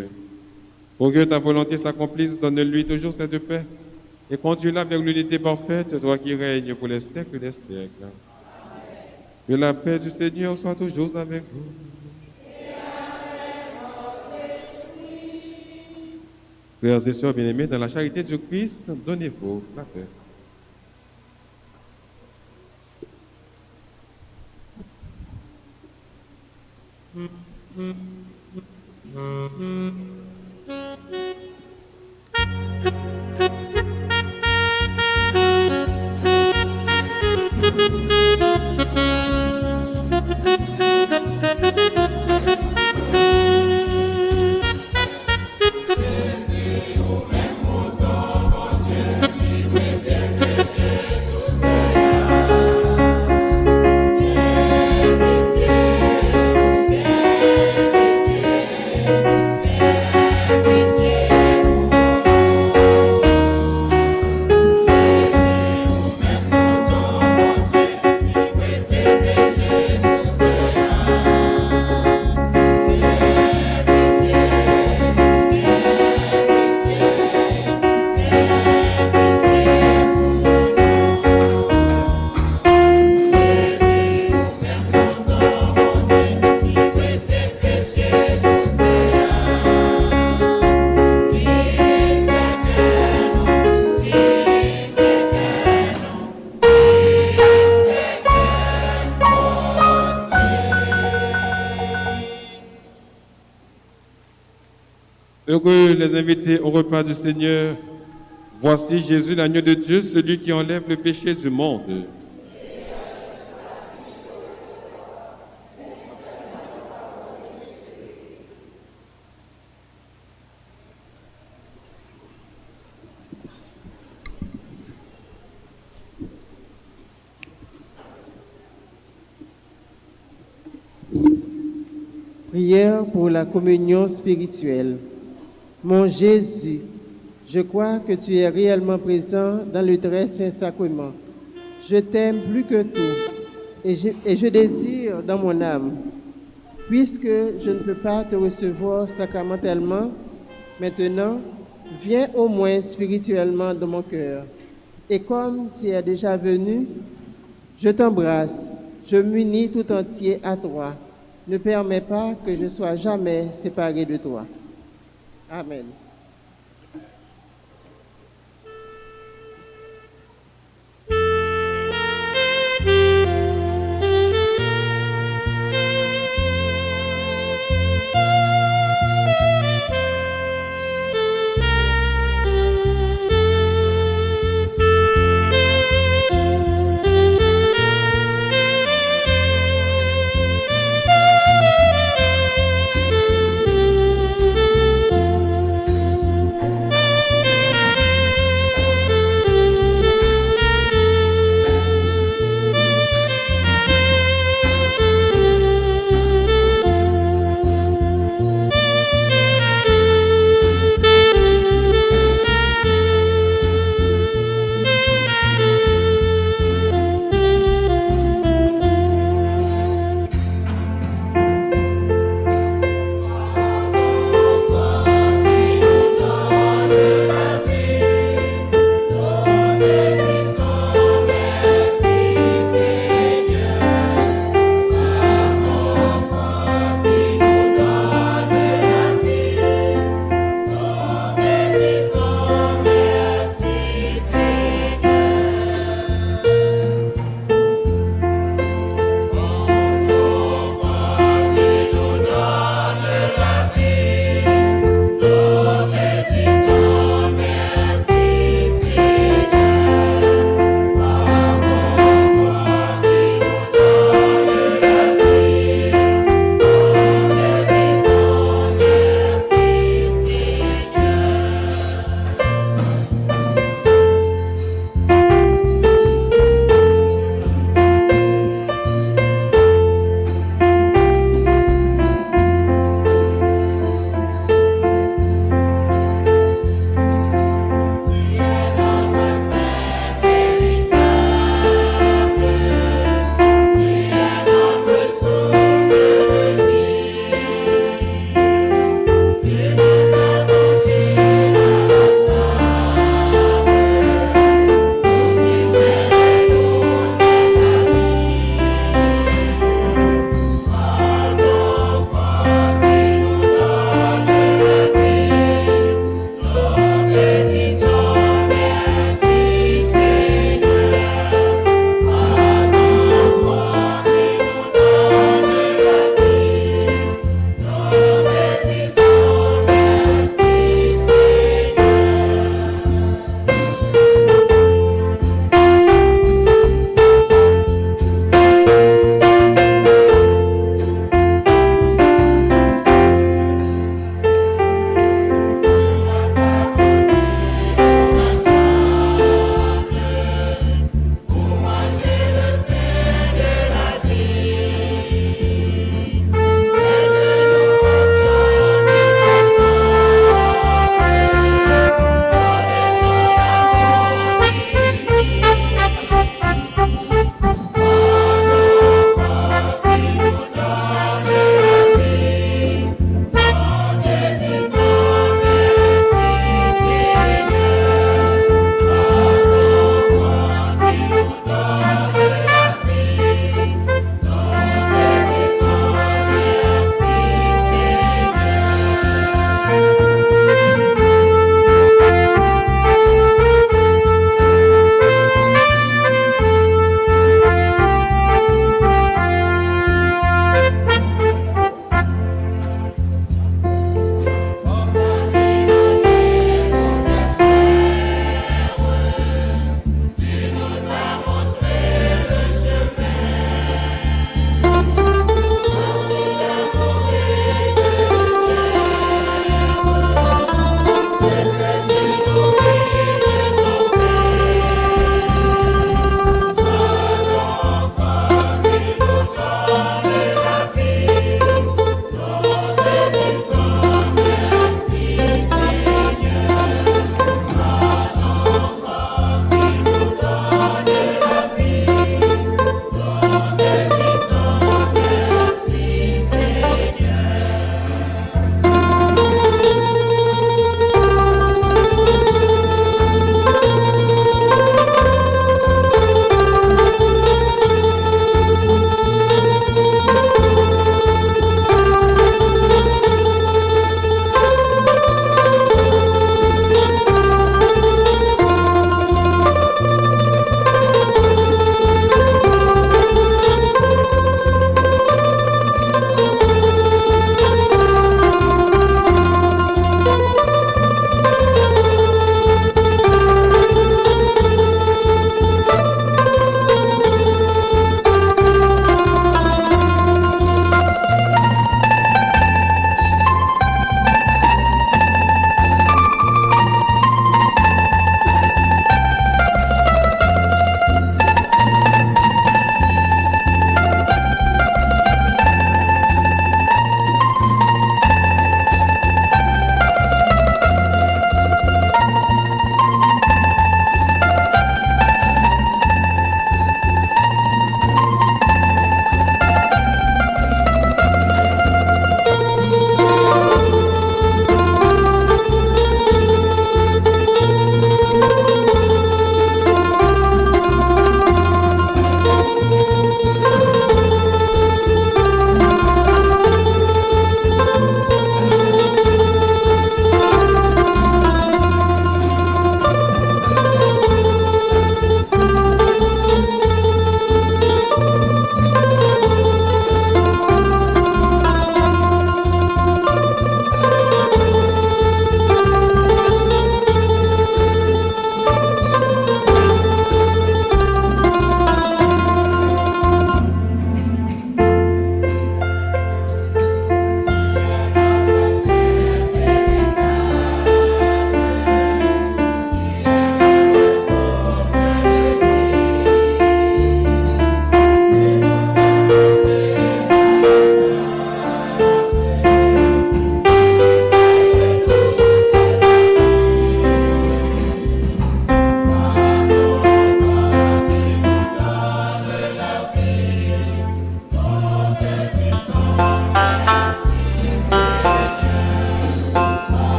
Pour que ta volonté s'accomplisse, donne-lui toujours cette paix et conduis-la vers l'unité parfaite, toi qui règnes pour les siècles des siècles. Que la paix du Seigneur soit toujours avec vous. Frères et sœurs bien-aimés, dans la charité du Christ, donnez-vous la paix. Heureux les invités au repas du Seigneur. Voici Jésus, l'agneau de Dieu, celui qui enlève le péché du monde. Prière pour la communion spirituelle. Mon Jésus, je crois que tu es réellement présent dans le très saint sacrement. Je t'aime plus que tout et je désire dans mon âme. Puisque je ne peux pas te recevoir sacramentellement, maintenant, viens au moins spirituellement dans mon cœur. Et comme tu es déjà venu, je t'embrasse, je m'unis tout entier à toi. Ne permets pas que je sois jamais séparé de toi. Amen.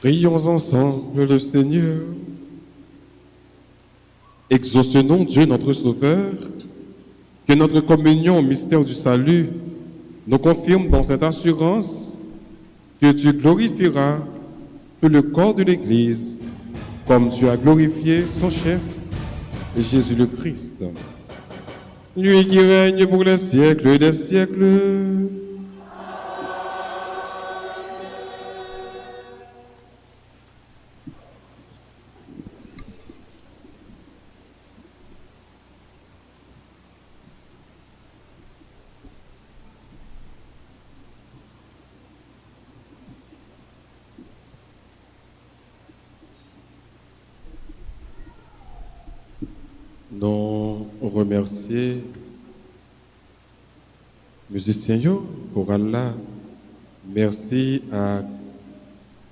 Prions ensemble le Seigneur. Exauce-nous, Dieu notre Sauveur, que notre communion au mystère du salut nous confirme dans cette assurance que tu glorifieras tout le corps de l'Église comme tu as glorifié son chef, Jésus le Christ. Lui qui règne pour les siècles des siècles. Nous remercions musiciens pour Allah. Merci à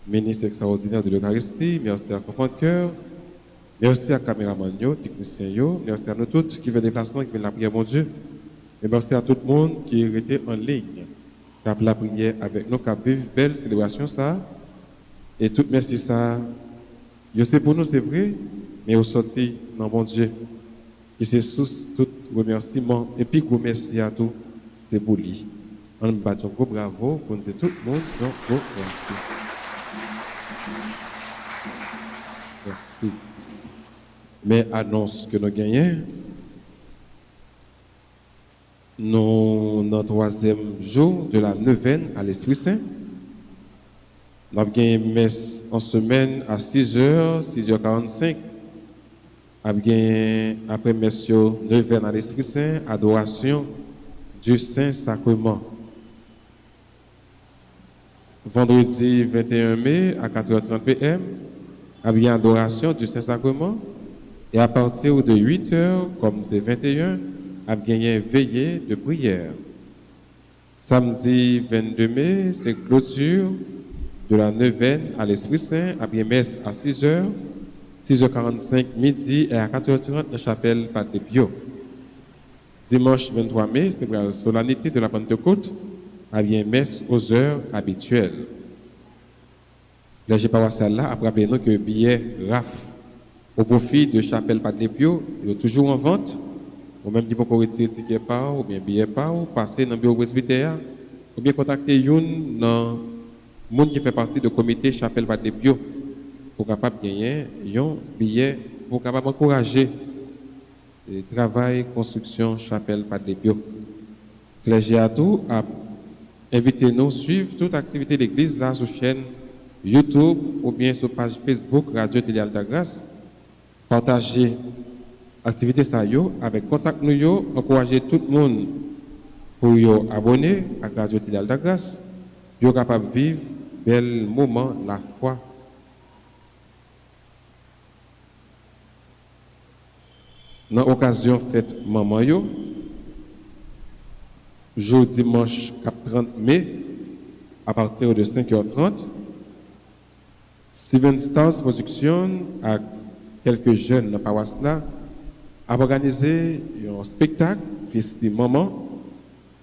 ministre extraordinaire de l'Eucharistie, merci à Confront de Cœur, merci à caméraman, technicien, merci à nous tous qui font des déplacements, qui viennent la prière, mon Dieu. Et merci à tout le monde qui était en ligne, qui a la prière avec nous, qui a vécu une belle célébration, ça. Et tout merci ça. Je sais pour nous, c'est vrai, mais au sorti, non, mon Dieu. Et c'est sous tout remerciement. Et puis, gros merci à tous, c'est pour lui. On bat un gros bravo pour nous tout le monde. Donc, gros merci. Merci. Mais annonce que nous gagnons, nous, dans le 3e jour de la neuvaine à l'Esprit Saint, nous avons gagné messe en semaine à 6h, 6h45. Après messieurs, neuvaine à l'Esprit Saint, adoration du Saint-Sacrement. Vendredi 21 mai à 4h30 p.m., adoration du Saint-Sacrement. Et à partir de 8h, comme c'est 21, veillée de prière. Samedi 22 mai, c'est clôture de la neuvaine à l'Esprit Saint, messe à 6h. 6h45 midi et à 4h30 la chapelle Padre Pio. Dimanche 23 mai, c'est la solennité de la Pentecôte, messe aux heures habituelles. Clergé paroissial là, après nous que billet RAF au profit de chapelle Padre Pio, il est toujours en vente. Ou même qui peut retirer ticket par ou bien billet par ou passer dans le bureau presbytère ou bien contacter une dans le monde qui fait partie du comité chapelle Padre Pio. Pour capable gagner un billet pour capable encourager le travail construction chapelle Padre Pio. Clergé à tout a invité nous à suivre toute activité de l'église là sur chaîne YouTube ou bien sur page Facebook Radio Télé Alta Grâce. Partager activité ça yo avec contact nous yo, encourager tout le monde pour yo abonner à Radio Télé Alta Grâce, yo capable vivre bel moment la foi. Dans l'occasion fête maman yo, jour dimanche 30 mai, à partir de 5h30, Seven Stars Production à quelques jeunes dans la paroisse là, a organisé un spectacle, Festi Maman,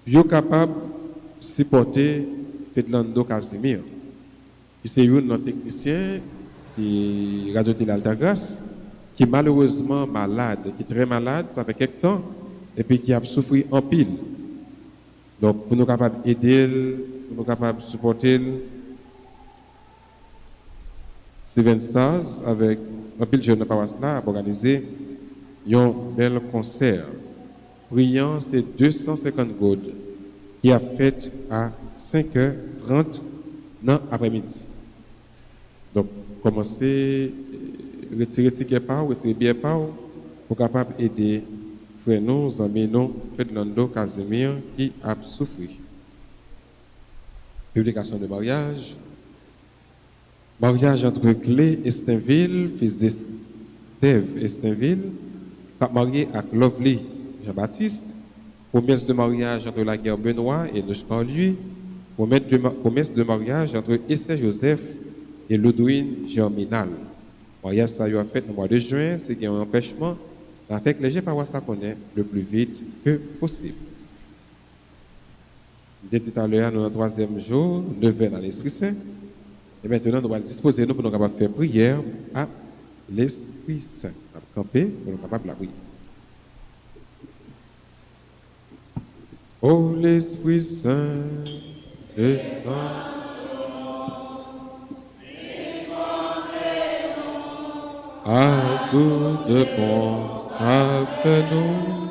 yo capable de supporter Fedlando Casimir. C'est un technicien qui Radio Télé Alta Grâce, qui est malheureusement malade, qui est très malade, ça fait quelques temps, et puis qui a souffert en pile. Donc, pour nous capables d'aider, pour nous capables de supporter Seven Stars, avec un pile jeune de paroisse là, a organisé un bel concert. Brillant, c'est 250 gold, qui a fait à 5h30 dans l'après-midi. Donc, commencez retirer ticket par retirer billet par pour capable aider frères nous, amis nous, Fedlando Casimir qui a souffert. Publication de mariage. Mariage entre Clé Estinville, fils de Steve Estinville, marié à Lovely Jean-Baptiste. Promesse de mariage entre la guerre Benoît et Nochepar lui. Promesse de mariage entre Esther Joseph et Ludwine Germinal. Mariage ça a fait le mois de juin, c'est un empêchement avec les gens paroisse la connaît le plus vite que possible. Je dit tout à l'heure, nous, dans le 3e jour, neuvaine à l'Esprit Saint. Et maintenant, nous allons disposer nous pour nous capables de faire prière à l'Esprit Saint. On va camper pour nous capables de la prier. Ô l'Esprit Saint, descends. À tout bon, appelle-nous,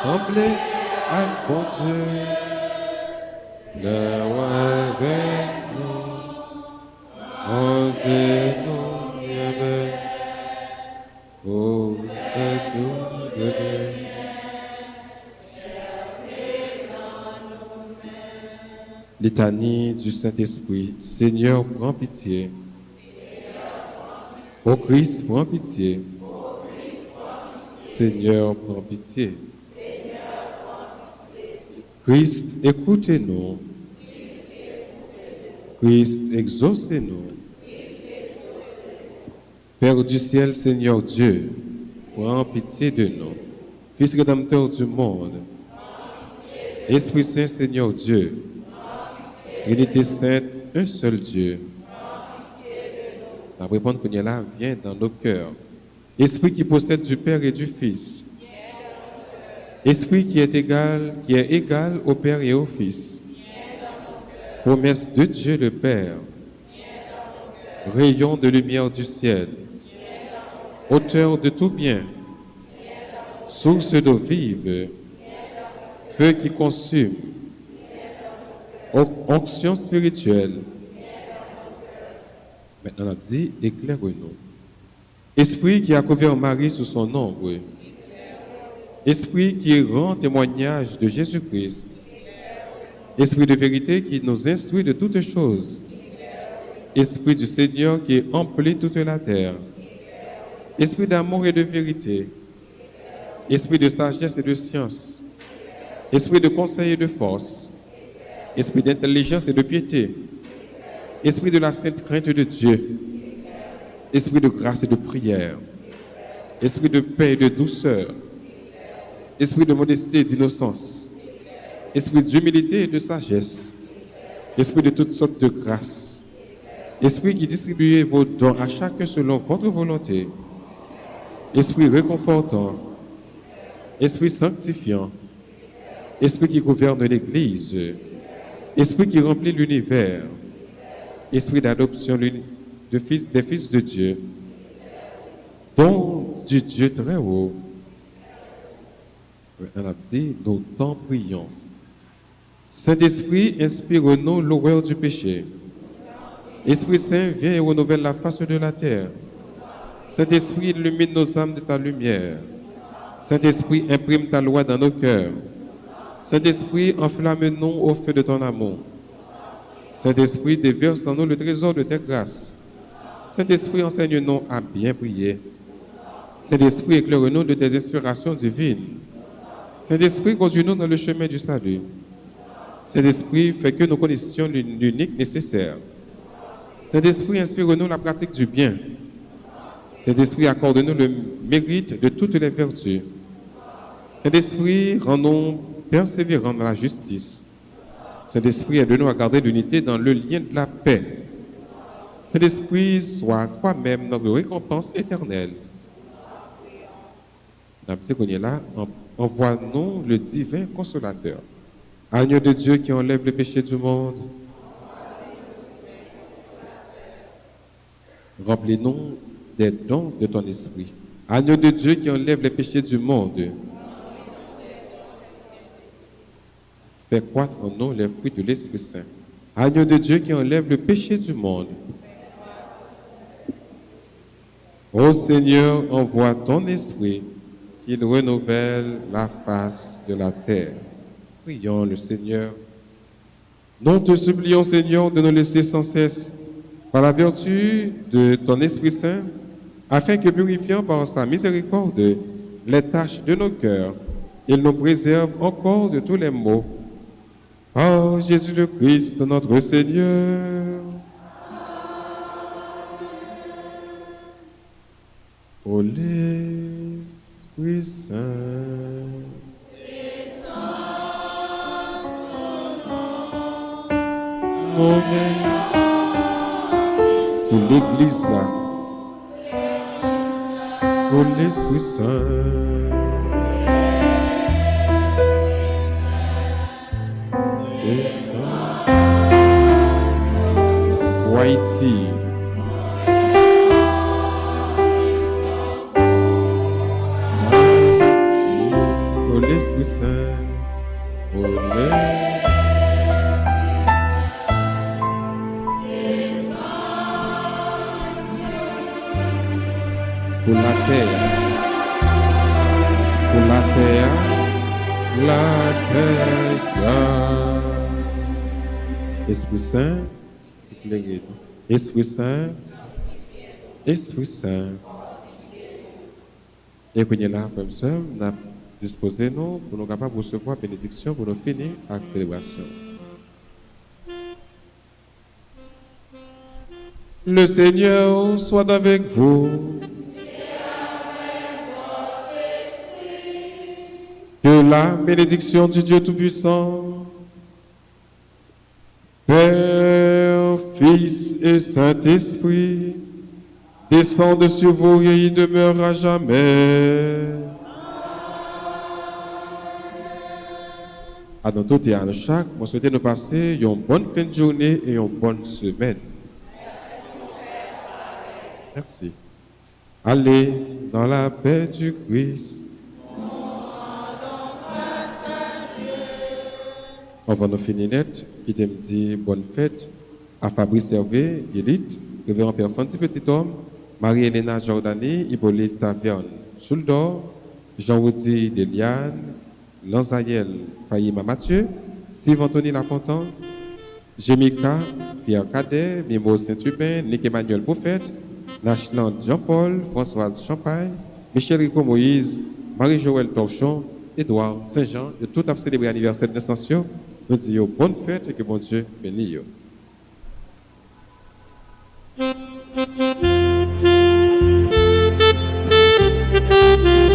semblez à bon Dieu, le roi avec nous, osez-nous aimer, pour que tout devienne. Litanie du Saint-Esprit, Seigneur, prends pitié. Ô Christ, prends pitié. Seigneur, prends pitié. Christ, écoutez-nous. Christ, exaucez-nous. Père du ciel, Seigneur Dieu, prends pitié de nous. Fils rédempteur du monde, Esprit Saint, Seigneur Dieu, Trinité sainte, un seul Dieu. La réponse qu'on y a là vient dans nos cœurs. Esprit qui possède du Père et du Fils. Esprit qui est égal au Père et au Fils. Promesse de Dieu le Père. Rayon de lumière du ciel. Auteur de tout bien. Source d'eau vive. Feu qui consume. Onction spirituelle. Maintenant, on a dit, éclaire-nous. Esprit qui a couvert Marie sous son ombre. Esprit qui rend témoignage de Jésus-Christ. Esprit de vérité qui nous instruit de toutes choses. Esprit du Seigneur qui emplit toute la terre. Esprit d'amour et de vérité. Esprit de sagesse et de science. Esprit de conseil et de force. Esprit d'intelligence et de piété. Esprit de la sainte crainte de Dieu. Esprit de grâce et de prière. Esprit de paix et de douceur. Esprit de modesté et d'innocence. Esprit d'humilité et de sagesse. Esprit de toutes sortes de grâces. Esprit qui distribue vos dons à chacun selon votre volonté. Esprit réconfortant. Esprit sanctifiant. Esprit qui gouverne l'Église. Esprit qui remplit l'univers. Esprit d'adoption des fils de Dieu. Don du Dieu très haut. On a dit, nous t'en prions. Saint-Esprit, inspire-nous l'horreur du péché. Esprit Saint, viens et renouvelle la face de la terre. Saint-Esprit, illumine nos âmes de ta lumière. Saint-Esprit, imprime ta loi dans nos cœurs. Saint-Esprit, enflamme-nous au feu de ton amour. Saint-Esprit, déverse en nous le trésor de tes grâces. Saint-Esprit, enseigne-nous à bien prier. Saint-Esprit, éclaire-nous de tes inspirations divines. Saint-Esprit, conduis-nous dans le chemin du salut. Saint-Esprit, fais que nous connaissions l'unique nécessaire. Saint-Esprit, inspire-nous la pratique du bien. Saint-Esprit, accorde-nous le mérite de toutes les vertus. Saint-Esprit, rends-nous persévérants dans la justice. Saint-Esprit, aide-nous à garder l'unité dans le lien de la paix. Saint-Esprit, sois toi-même notre récompense éternelle. Dans le petit qu'on est là, envoie-nous le divin consolateur. Agneau de Dieu qui enlève le péché du monde. Remplis-nous des dons de ton esprit. Agneau de Dieu qui enlève les péchés du monde. Fais croître en nous les fruits de l'Esprit Saint. Agneau de Dieu qui enlève le péché du monde. Ô Seigneur, envoie ton esprit, qu'il renouvelle la face de la terre. Prions le Seigneur. Nous te supplions, Seigneur, de nous laisser sans cesse, par la vertu de ton Esprit Saint, afin que, purifiant par sa miséricorde les tâches de nos cœurs, il nous préserve encore de tous les maux. Par Jésus le Christ, notre Seigneur. Ô l'Esprit Saint. Mon pour l'Église là, pour l'Esprit Saint. Pour Haïti. Pour l'Esprit Saint. Pour la terre. Pour la terre. La terre. Esprit Saint. Esprit Saint. Esprit Saint. Et qu'on est là, comme ça, nous avons disposé nous pour nous capables de recevoir la bénédiction pour nous finir la célébration. Le Seigneur soit avec vous. Que la bénédiction du Dieu Tout-Puissant, Père, Fils et Saint-Esprit, descende sur vous et y demeure à jamais. À nous tous et à nous chaque, moi souhaite nous passer une bonne fin de journée et une bonne semaine. Merci. Allez dans la paix du Christ. On va nous finir net. Qui te dit bonne fête à Fabrice Hervé, Guélite, Révérend Père Fanti Petit Homme, Marie-Hélène Jordani, Hippolyte Tavion, Souldor, Jean-Rudi Deliane, Lanzaïel Payima Mathieu, Steve Anthony Lafontaine, Jémika, Pierre Cadet, Mimo Saint-Hubin, Nick Emmanuel Prophète, Nachland Jean-Paul, Françoise Champagne, Michel Rico Moïse, Marie-Joël Torchon, Édouard Saint-Jean, de tout à célébrer l'anniversaire de naissance. Nous disons bonne fête et que bon Dieu bénisse. Thank you.